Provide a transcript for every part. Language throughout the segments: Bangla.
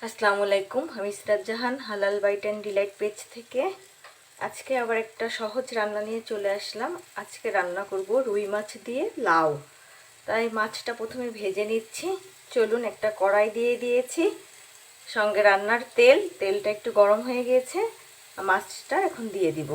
আসসালামু আলাইকুম। আমি সিরাজ জাহান, হালাল বাইট অ্যান্ড ডিলাইট পেজ থেকে। আজকে আবার একটা সহজ রান্না নিয়ে চলে আসলাম। আজকে রান্না করব রুই মাছ দিয়ে লাউ। তাই মাছটা প্রথমে ভেজে নিচ্ছি। চলুন, একটা কড়াই দিয়ে দিয়েছি, সঙ্গে রান্নার তেলটা একটু গরম হয়ে গিয়েছে। মাছটা এখন দিয়ে দিব।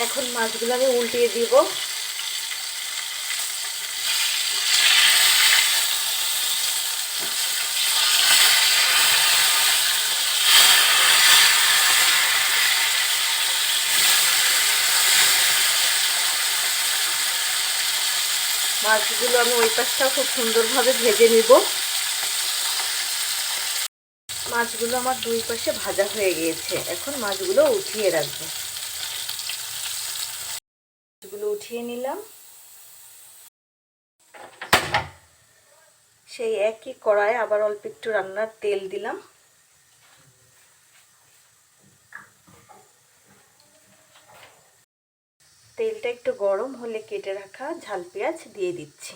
এখন মাছগুলো আমি উল্টিয়ে দিব। মাছগুলো আমি ওই পাশটাও খুব সুন্দরভাবে ভেজে নিব। মাছগুলো আমার দুই পাশে ভাজা হয়ে গিয়েছে। এখন মাছগুলো উঠিয়ে রাখবো। মাছগুলো উঠিয়ে নিলাম। সেই একই কড়াইয়ে আবার অল্প একটু রান্নার তেল দিলাম। তেলটা একটু গরম হলে কেটে রাখা ঝাল পেঁয়াজ দিয়ে দিচ্ছি।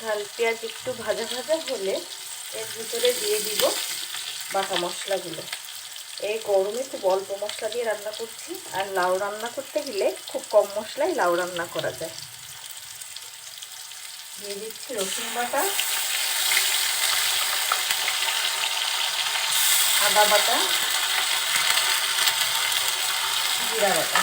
ঝাল পেঁয়াজ একটু ভাজা ভাজা হলে এর ভিতরে দিয়ে দিব বাটা মশলাগুলো। এই গরমে খুব অল্প মশলা দিয়ে রান্না করছি, আর লাউ রান্না করতে গেলে খুব কম মশলায় লাউ রান্না করা যায়। দিয়ে দিচ্ছি রসুন বাটা, আদা বাটা, জিরা বাটা।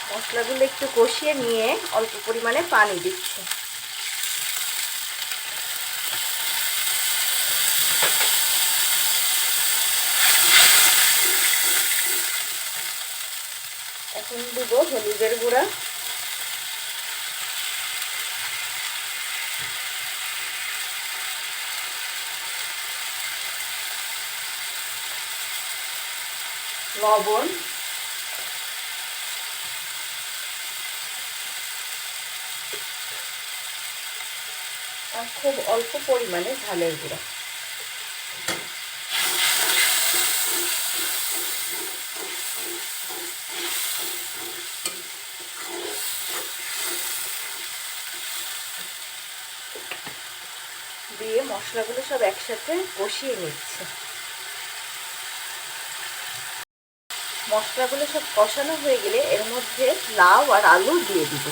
মশলাগুলো একটু কষিয়ে নিয়ে অল্প পরিমাণে পানি দিচ্ছি। এখন দিব হলুদের গুঁড়া, লবণ, আর খুব অল্প পরিমাণে ঝালের গুঁড়া। দিয়ে মশলাগুলো সব একসাথে কষিয়ে নিচ্ছে। মশলাগুলো সব কষানো হয়ে গেলে এর মধ্যে লাউ আর আলু দিয়ে দিব।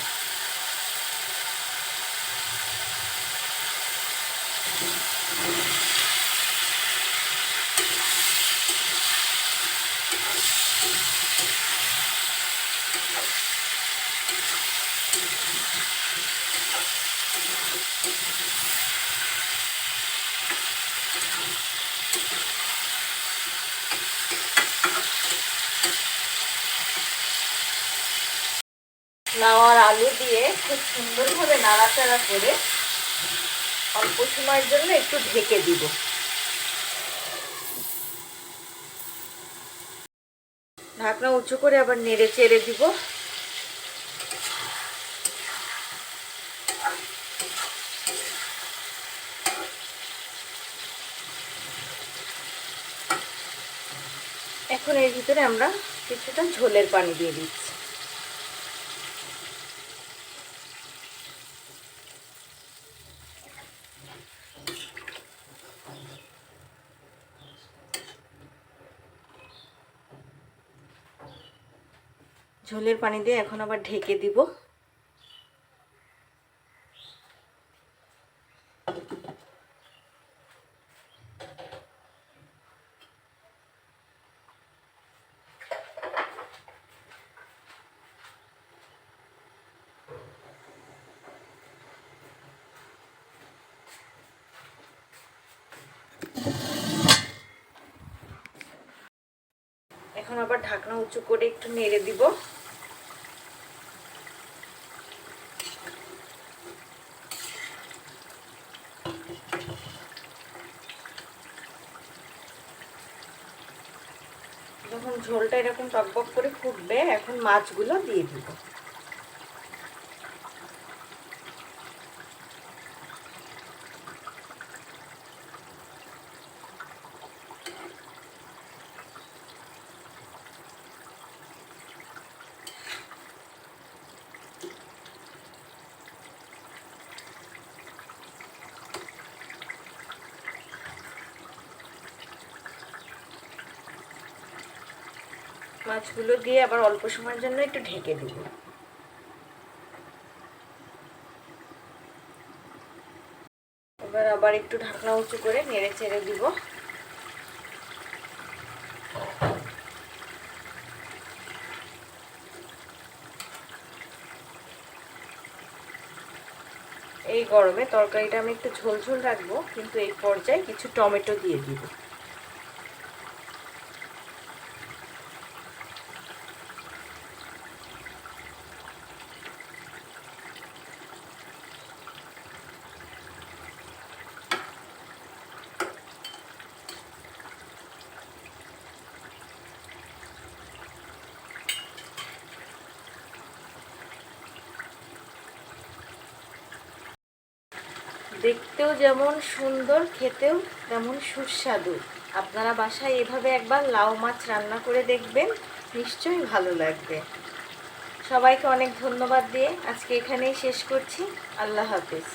লাউ আর আলু দিয়ে খুব সুন্দরভাবে নাড়াচাড়া করে অল্প সময়ের জন্য একটু ঢেকে দিব। ঢাকনা উঁচু করে আবার নেড়ে চেড়ে দিব। এখন এর ভিতরে আমরা কিছুটা ঝোলের পানি দিয়ে দিচ্ছি। ঝোলের পানি দিয়ে এখন আবার ঢেকে দিব। এখন আবার ঢাকনা উঁচু করে একটু নেড়ে দিব। যখন ঝোলটা এরকম টকবক করে ফুটবে, এখন মাছগুলো দিয়ে দিব। মাছগুলো দিয়ে আবার অল্প সময়ের জন্য একটু ঢেকে দিব। এবার আবার একটু ঢাকনা উঁচু করে নেড়ে চেড়ে দিব। এই গরমে তরকারিটা আমি একটু ঝোল ঝোল রাখবো, কিন্তু এই পর্যায়ে কিছু টমেটো দিয়ে দিব। দেখতেও যেমন সুন্দর, খেতেও তেমন সুস্বাদু। আপনারা বাসায় এভাবে একবার লাউ মাছ রান্না করে দেখবেন, নিশ্চয়ই ভালো লাগবে। সবাইকে অনেক ধন্যবাদ দিয়ে আজকে এখানেই শেষ করছি। আল্লাহ হাফেজ।